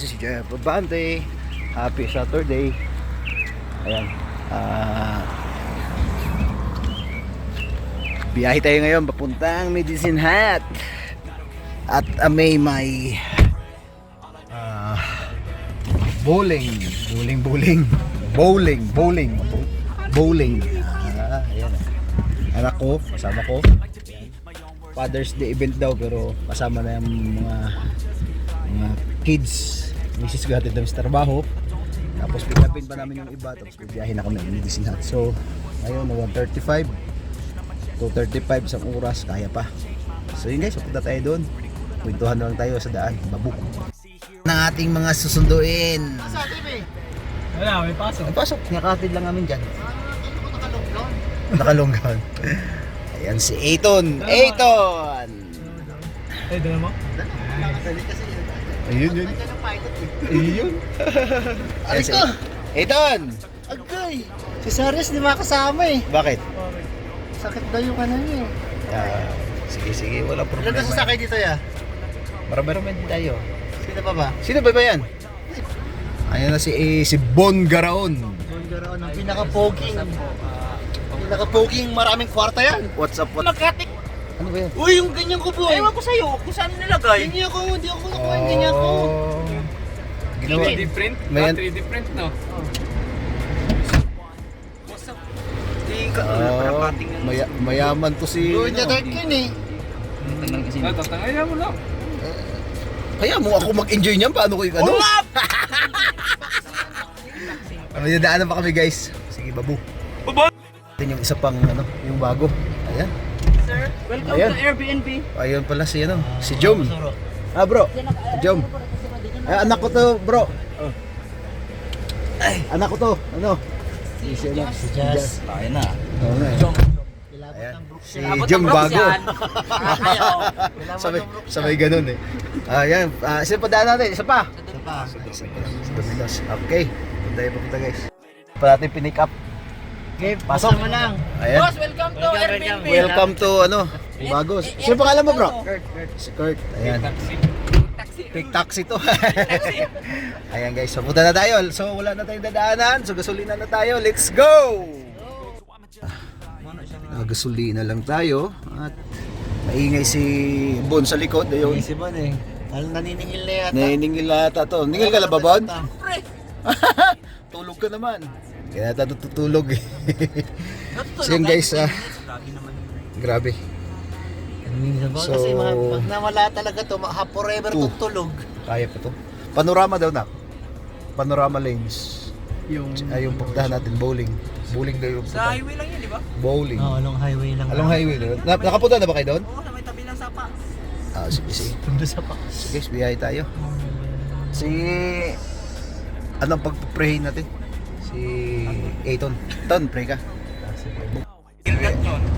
Si Jeff Abante. Happy Saturday. Ayan. Biyahe tayo ngayon papuntang Medicine Hat. At may bowling. Ayan. Anak ko, kasama ko. Father's Day event daw pero kasama na yung mga kids. Misis ko hatid namin sa trabaho. Tapos pick upin pa namin yung iba. Tapos bibiyahin na kami ng Medicine Hat. So ngayon na 1:35 2:35 isang oras, kaya pa. So yun guys, punta tayo doon. Kwentuhan na lang tayo sa daan, babuk ng ating mga susunduin. Wala, may pasok. May pasok, nakatid lang namin dyan. Nakalonggan. Ayan si Aiton. Eh, dala mo? Ayun yun. Ayun. Ayan si Aiton. Agay! Si Saris di makasama eh. Bakit? Sakit daw yung kanan niya eh. Sige, wala Ilan problema. na sasakay dito ya? Marami din tayo. Sino pa ba? Sino ba yan? Ayan na si Bon Garaon. Bongaraon ang pinaka-poging maraming kwarta yan. What's up? Magkatik. Ano ba yan? Uy, yung ganyan ko po. Ewan ko sa'yo kung saan nilagay. Ganyan ko, hindi ako nakuha yung ganyan ko. Ginawa. 3D print? May- 3D print, no? Mayaman to si... Uy, na-dark yun eh. Tatangaya mo lang. Kaya mo ako mag-enjoy niyan. Paano ko yung ano? May dadaanan pa kami guys. Sige, babu. Ito yung isa pang ano, yung bago. Ayan. Sir, welcome Ayan. to Airbnb. Ayun pala si ano, si Jom. Bro. Jom. Anak ko to, bro. Ay, anak ko to. Ano? Si Jazz. Ayun na. Oo nga. Ayan. Si Jom bago. Sabay ganun eh. Ayan, isa pa daan natin, isa pa. Okay. Punta guys. Pa natin pinick up. Okay, Pasok. pasok mo lang. Ayan. Boss, welcome to Airbnb. Welcome to ano, bago. Sino pangalan mo, bro? Si Kurt. Ayan. Pick taxi to. Ayan guys, so punta na tayo. So wala na tayong dadaanan. So gasolina na tayo. Let's go! Gasolina lang tayo. At maingay si Bon sa likod. Ayun. Si Bon eh. Naniningil na yata. Nainingil ata to. Ningil ka na ba, Bon? Pre, Tulog ka naman. Kaya tayo tutulog eh. natutulog So yun guys, grabe. So, Kasi pag nawala talaga to, forever Two. tutulog. kaya pa to. Panorama daw na. Panorama lanes. Yung puntahan natin, bowling. Bowling daw yung sa puntahan. highway lang yun, di ba? Bowling. Along highway lang. Along highway. Nakapunta na ba kayo doon? Oo, na may tabi ng sapa. Sige. Tundo sa pa. Sige, biyahe tayo. Si... Anong pagpaprehin natin? Si Aiton. Ton, pray ka.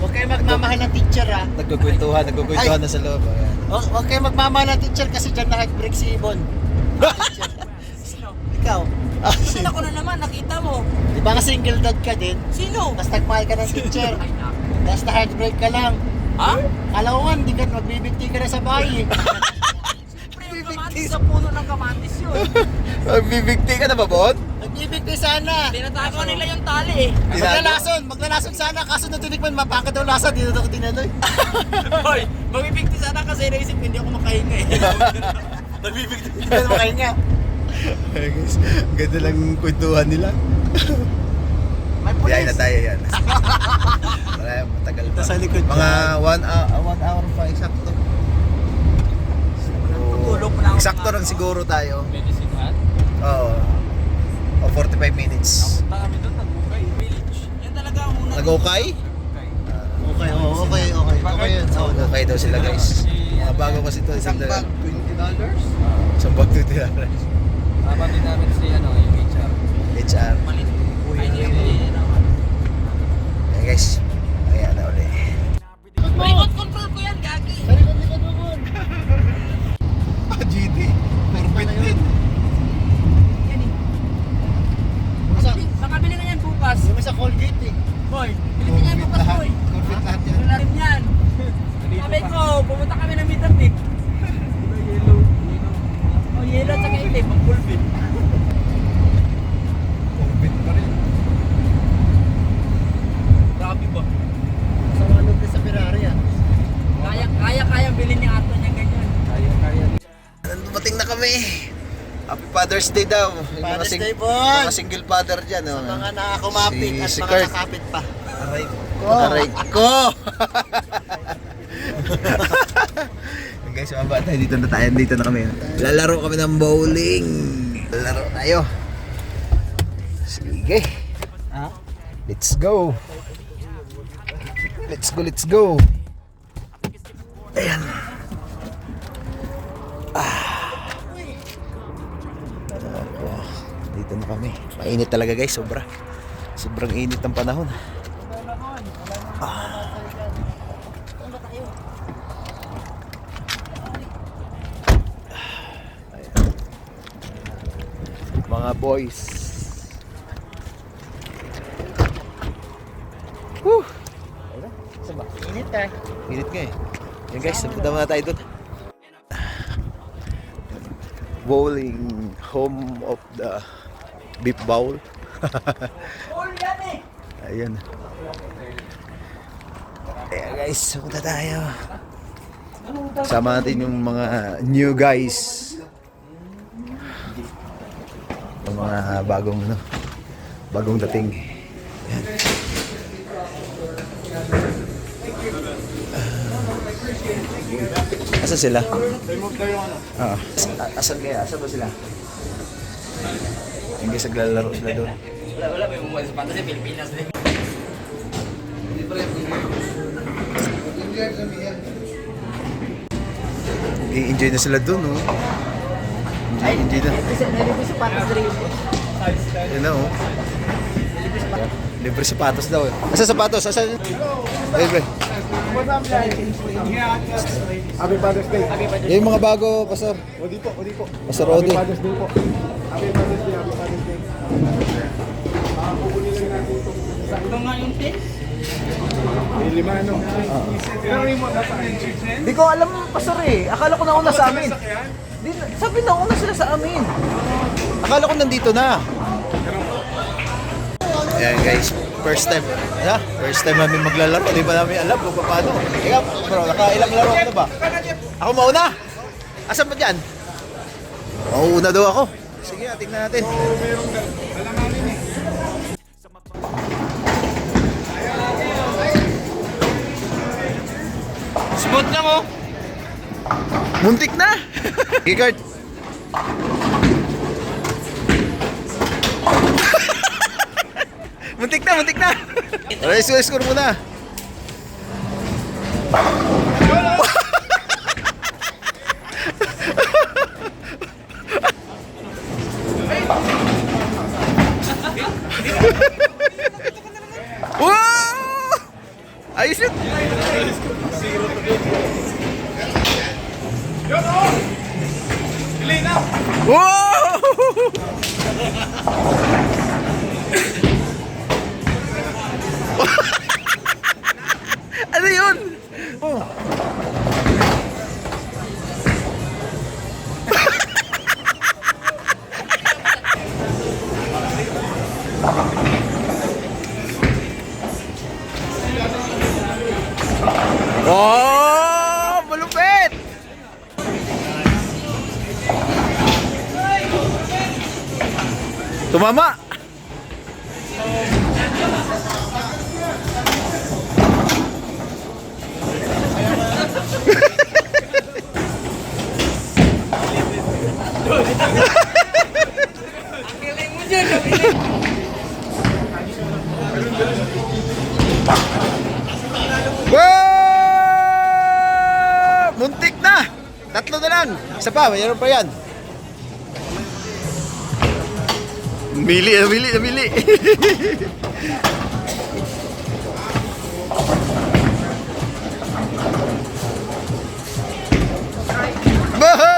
Huwag kayo magmamahal ng teacher ha. Nagkukwentuhan na sa loob. Ayan. Huwag kayo magmamahal ng teacher kasi dyan na-heartbreak si Ibon. Sino? Ikaw. Nakita ko na naman, nakita mo. Di ba nga single dad ka din? Sino? Tapos nagmahal ka ng teacher. Tapos na-heartbreak ka lang. Ha? Kala ko nga, hindi ka magbibigti ka na sa bahay eh. Pre, yung kamatis sa puno ng kamatis yun. Magbibigti ka na ba, Bon? Nagbibigti sana. Tinatago nila yung tali eh. Maglalason sana. Kaso nung tinikman, mapaka daw lasa. Dito ako tinanoy. Hoy, magbibigti sana kasi naisip ko hindi ako makahinga eh. Nagbibigti. Hindi ka makahinga. Ay guys, ganda lang kwentuhan nila. May Biyahe na pulis. tayo yan. Matagal pa. Sa likod Mga 1 hour pa, eksakto. Tulog na ako. Eksakto lang siguro tayo. Medicine Hat? Oo. O 45 minutes. Punta kami doon, Nagukay Village. Yan talaga ang unang... Nag-okay? Okay yun. Okay daw sila guys. Mga bago kasi ito. Isang bag, $20? Isang bag $20. Tama din namin si yung HR. HR. Malit. Ay, hindi ako. Ayan guys. Ayan na uli. Remote control ko yan, gagi. GT. Orbit din. Yan eh. Makabili na yan bukas. Yung sa Colgate eh. Boy, bilhin niya yan bukas, boy. Orbit lahat yan. Wala rin yan. Sabi ko, pumunta kami ng Midapik. Yellow. Oh, yellow at saka itim. Ang Happy Father's Day daw. Yung Father's mga Day, boy. Mga single father dyan. Oh. Mga nakakumapit at Si mga Kurt. kakapit pa. Aray ko! Guys, mababa tayo. Dito na tayo. Dito na kami. Lalaro kami ng bowling. Lalaro tayo. Sige. Let's go. Let's go, let's go. Ayan. Ako. Dito na kami. Mainit talaga guys, sobra. Sobrang init ng panahon. Mga boys. Woo! Init eh. Init nga eh. Yan guys, napunta muna tayo doon. Bowling, home of the beef bowl. Ayun. Ayan guys, punta tayo. Sama natin yung mga new guys. Yung mga bagong bagong dating. Ayan. Asan sila? Oo. Asan kaya? Asan ba sila? Hindi sa naglalaro sila doon. Wala may bumuha sa patas sa Pilipinas din. I-enjoy na sila doon, oh. Enjoy na. Yan na, oh. Libre sapatos daw, eh. Asan sapatos? Asan? Libre. Happy Father's Day. Yung mga bago, Pastor. Odi po. Pastor Odi. Father's Day po. Happy Father's Day. Kukunin lang natin ito. Sakto nga yung tin. May lima, ano? Pero remote na sa akin. Hindi ko alam, Pastor eh. Akala ko nauna sa amin. Sabi nauna sila sa amin. Akala ko nandito na. Ayan guys, first time. First time namin maglalaro. Di ba namin alam kung paano. Ikaw, bro, nakailang laro ka na ba? Ako mauna. Asan ba dyan? Mauuna daw ako. Sige, tingnan natin. Smooth lang oh. Muntik na! Gigard! muntik na! Score muna! Wow! Ayos yun! Wow! Ano yun? Oh. Oh, malupit! Tumama! Ang galing mo dyan. Ang galing. Wow! Muntik na! Tatlo na lang! Isa pa, mayroon pa yan. Mili. Boho!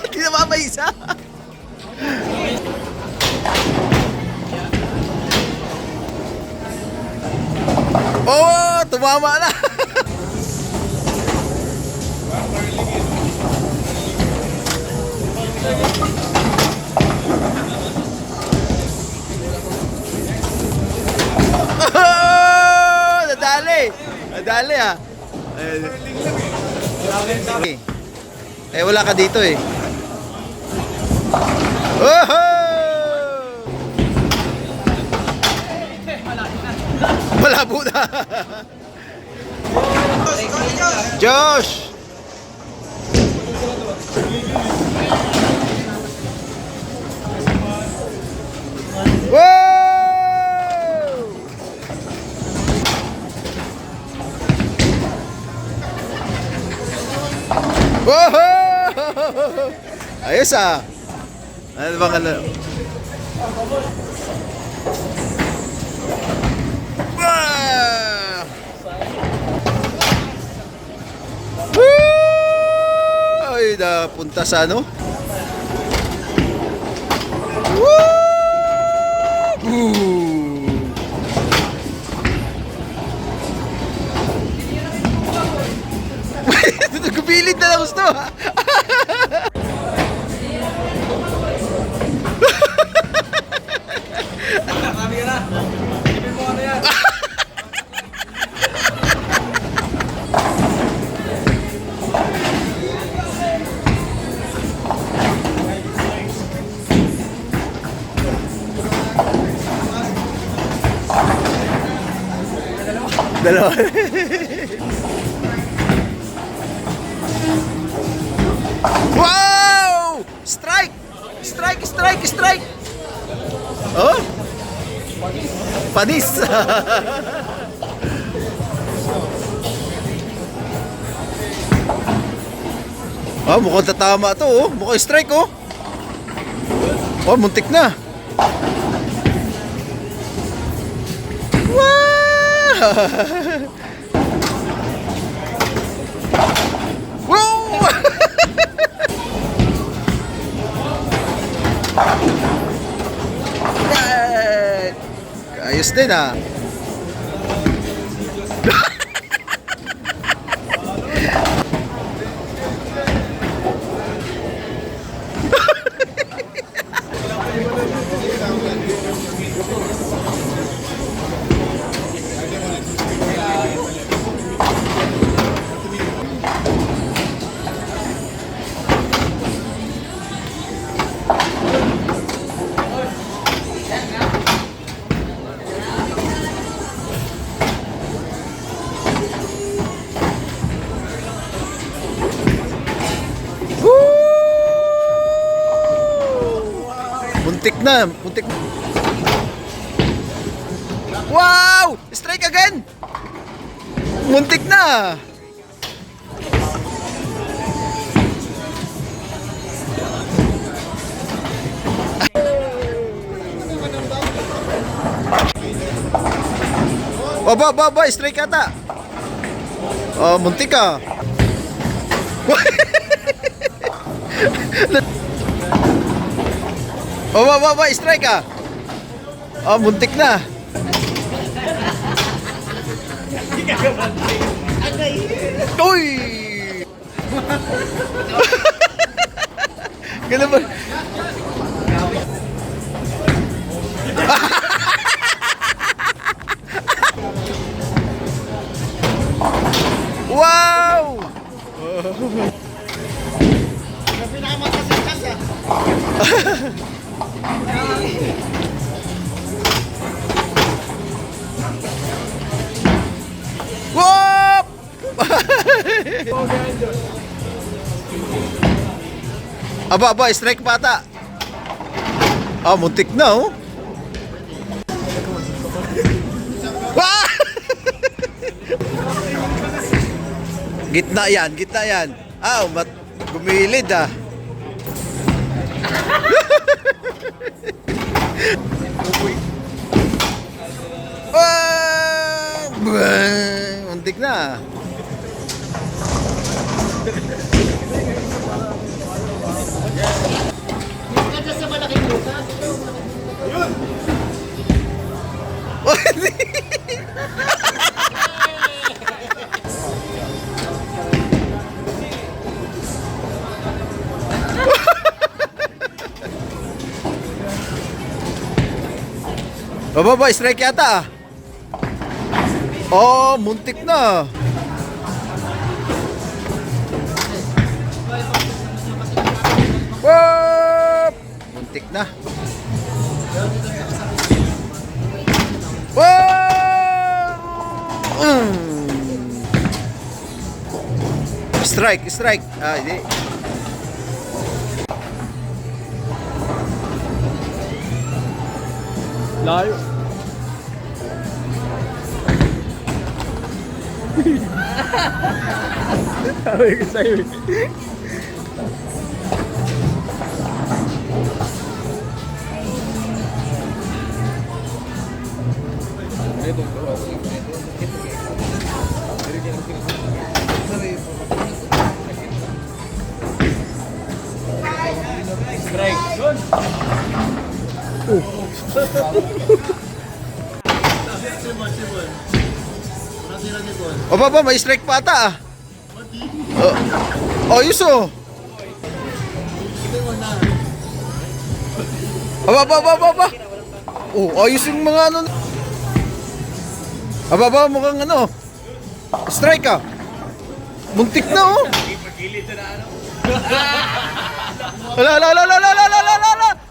Hindi na ba isa? Oh, tumama na. Dali ah. Eh wala ka dito eh. Oh! Malabo na. Josh! Wow! Wow! Ayos ah. Ano bang ano? Ah! Woo! Ay, napunta sa ano? Woo! Nagpilit na lang gusto ha. Dalawa. Wow! Strike! Strike, strike, strike! Oh? Panis! Oh, mukhang tatama to oh. Mukhang strike oh. Oh, muntik na. Wow! Wow! Ayos din ah. Muntik na, muntik. Wow! Strike again! Muntik na! Oh, ba, strike ata. Oh, muntik ka. Oh, ba, strike ah. Oh, muntik na. Uy! Ganun ba? Wow! Whoop! Aba, strike pa ata. Ah, muntik na oh. Wah! Gitna yan. Ah, gumilid ah. Muntik na. Sa malaking lupa. Baba, strike yata ah. Oh, muntik na. Whoop! Muntik na. Whoop! Strike, strike. Ah, hindi. Layo. Sabi ko sa'yo eh. Strike. Yun. O baba, may strike pa ata ah. Oh, ayos oh. Aba. Oh, ayos yung mga ano. Aba, mukhang ano. Strike ah. Muntik na oh. Ala.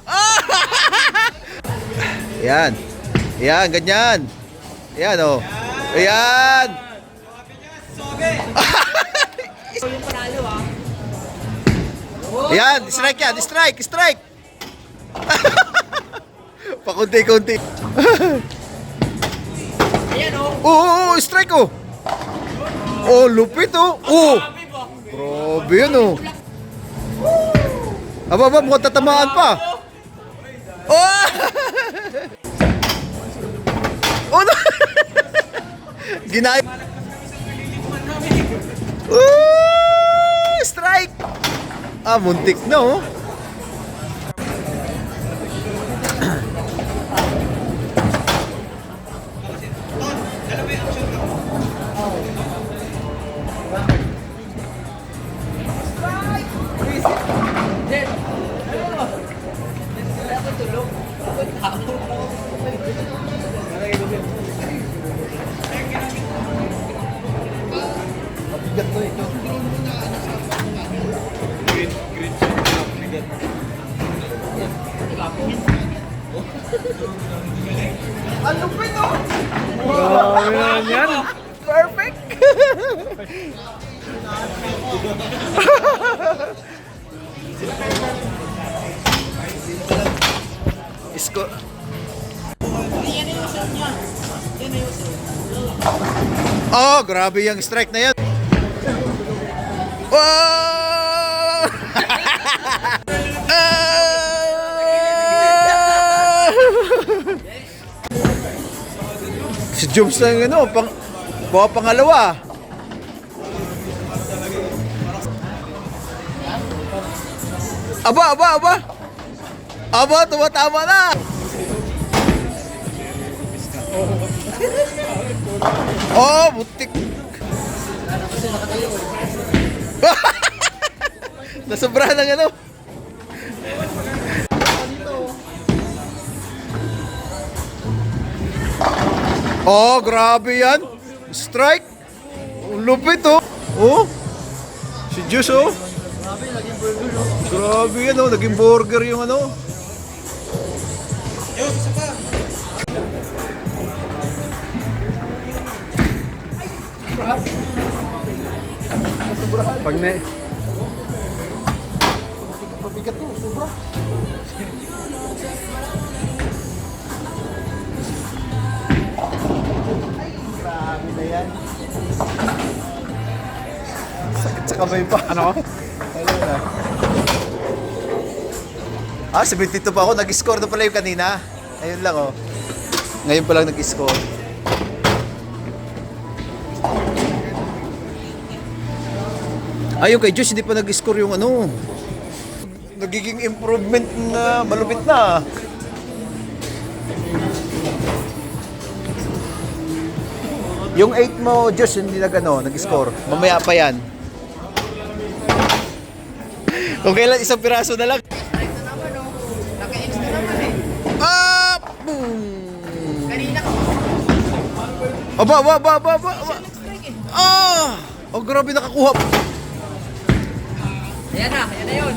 Ah! Yan. Yan, ganyan. Yan oh. Ayan. Yan, strike yan, strike. Pakunti-kunti. Ayan o. Oo, strike oh. Oh, lupit oh. Oh. Grabe yun oh. Aba, mukhang tatamaan pa. Oh! Oh no! Ginay. Strike! Ah, muntik na oh. Ano ba ito? Grabe naman yan. Perfect! Isko. Oh, grabe yung strike na yan. Wow! Si Jobs na yung ano, pangalawa. Aba, tumatama na. Oh, butik. Nasobrahan ng ano. Oh, grabe yan. Strike. Lupit oh. Oh. Si Diyos oh. Grabe yan oh. Naging burger yung ano. Pag na... Mabigat to. Sobra. Grabe na yan. Sakit sa kamay pa. Ano? Ano na? Ah, 72 pa ako. Nag-score na pala yung kanina. Ayun lang oh. Ngayon pa lang nag-score. Ayun kay Diyos, hindi pa nag-score yung ano. Nagiging improvement na malupit na. Yung 8 mo, Diyos, hindi nag-score. Mamaya pa yan. Kung kailan isang piraso na lang. Ah! Boom! Kanina ka. Aba. Ah! Oh, grabe nakakuha. Ayan na yun.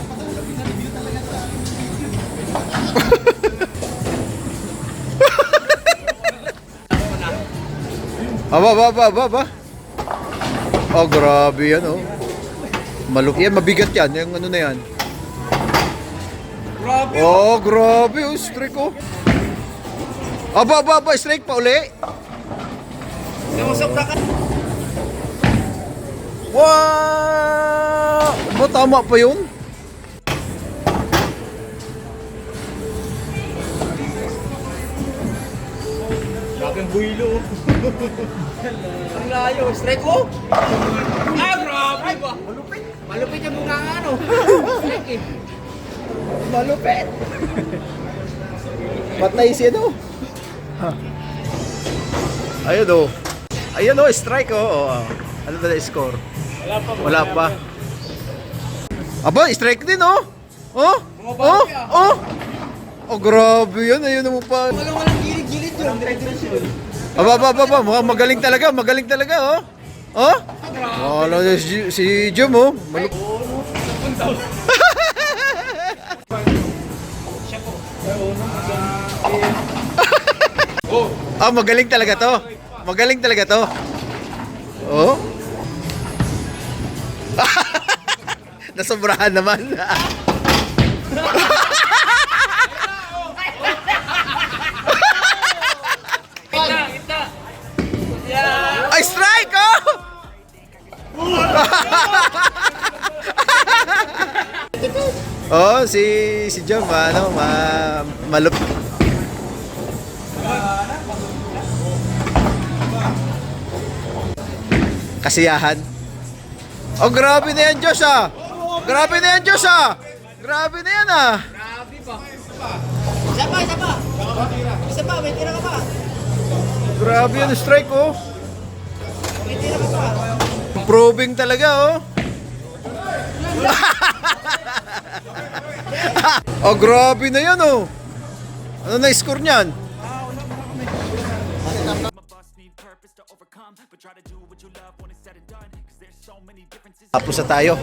Aba. Oh, grabe yan, oh. Maluk yan, mabigat yan. Yung ano na yan. Grabe. Oh, grabe, oh. Strike, oh. Aba. Strike pa uli. Nausap na ka. Wow! Ba, tama pa yun? Grabe ang buhilo. Ang layo. Strike ko. Grabe ba? Malupit. Malupit yung mukha nga ano. Strike eh. Malupit. Patay siya, no? Ayun, oh. Ayun, oh, strike, oh. Ano ba na score? Wala pa. Aba, strike din, oh. Oh. Oh, grabe yan. Ayun mo pa. Walang gilid-gilid yun. Dire-diretso yun. Aba. Mukhang magaling talaga, oh. Oh? Wala si Jom, oh. Magaling talaga to. Oh? Nasobrahan naman. Kita. Yeah. Ay, strike, oh! Oh, si Jom, ano, malup. Kasiyahan. Oh, grabe na yan, Josh, ah. Grabe na yan, ah. Grabe na yan, ah. Grabe pa. Isa pa, may tira ka pa. Grabe yan, strike, oh. May tira ka pa. Probing talaga, oh. Oh, grabe na yan, oh. Ano na score niyan? Tapos na tayo.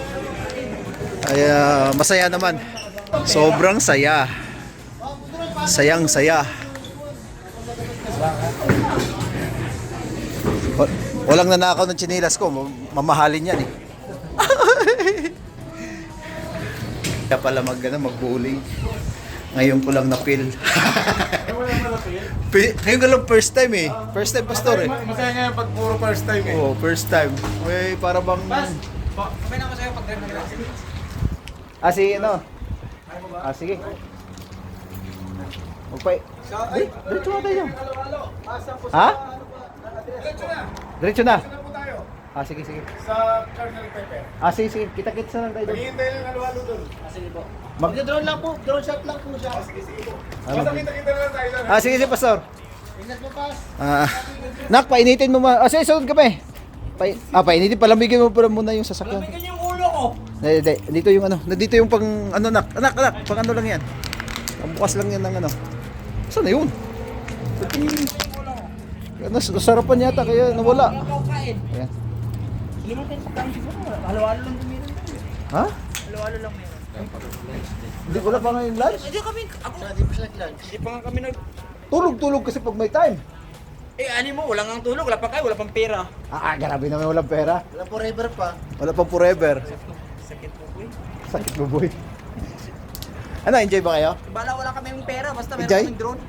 Ay, masaya naman. Sobrang saya. Sayang saya. Walang nanakaw ng tsinelas ko. Mamahalin yan, eh. Kaya pala mag-bowling. Ngayon ko lang na-feel. Ngayon ko lang first time, eh. First time, pastor, eh. Masaya nga pag puro first time eh. Oo, first time. May para bang... Okay na masaya pag si ano? Sige. Magpay. Diretso na tayo. Ha? Diretso na. Sige. Sa Colonel Pepper. Sige. Kita-kits na lang tayo doon. Hihintay lang halo-halo doon. Sige po. Drone lang po. Drone shot lang po siya. Sige po. Basta kita-kita lang tayo doon. Sige, pastor. Ingat mo, Pas. Nak, painitin mo sige, sunod kami. Painitin, palamigin mo pa muna yung sasakyan. Lamigin yung ulo ko. Dito yung ano, nandito yung pang ano, nak, pang ano lang yan. Bukas lang yan ng ano. Saan na yun? Nasarapan yata kaya nawala. Kain. Ayan. Limutin sa kain siguro. Halo-halo lang meron. Ha? Halo-halo lang meron. Hindi wala pa ngayon lunch? Hindi kami, ako. Hindi pa nga kami nag... Tulog kasi pag may time. Ano mo, wala nga tulog, wala pa kayo, wala pang pera. Grabe naman walang pera. Wala forever pa. Wala pang forever. Sakit po boy. Sakit mo, boy. Ano, enjoy ba kayo? Bala wala kaming pera, basta meron Enjoy? kaming drone.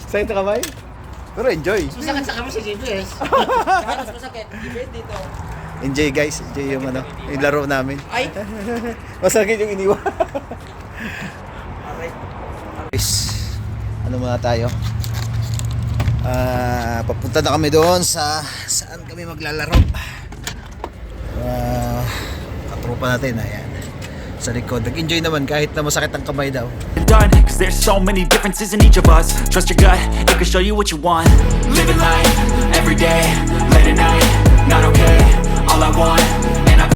Sakit na kamay? Pero enjoy. Masakit sa kami si JBS. Saka mas masakit, debate dito. Enjoy, guys. Enjoy yung ano, yung laro namin. Ay! Masakit yung iniwan. Aray. Guys, ano muna tayo? Papunta na kami doon sa saan kami maglalaro. Katropa natin, ayan. Sa likod. Nag-enjoy naman kahit na masakit ang kamay daw. Done, cause there's so many differences in each of us. Trust your gut, it can show you what you want. Living life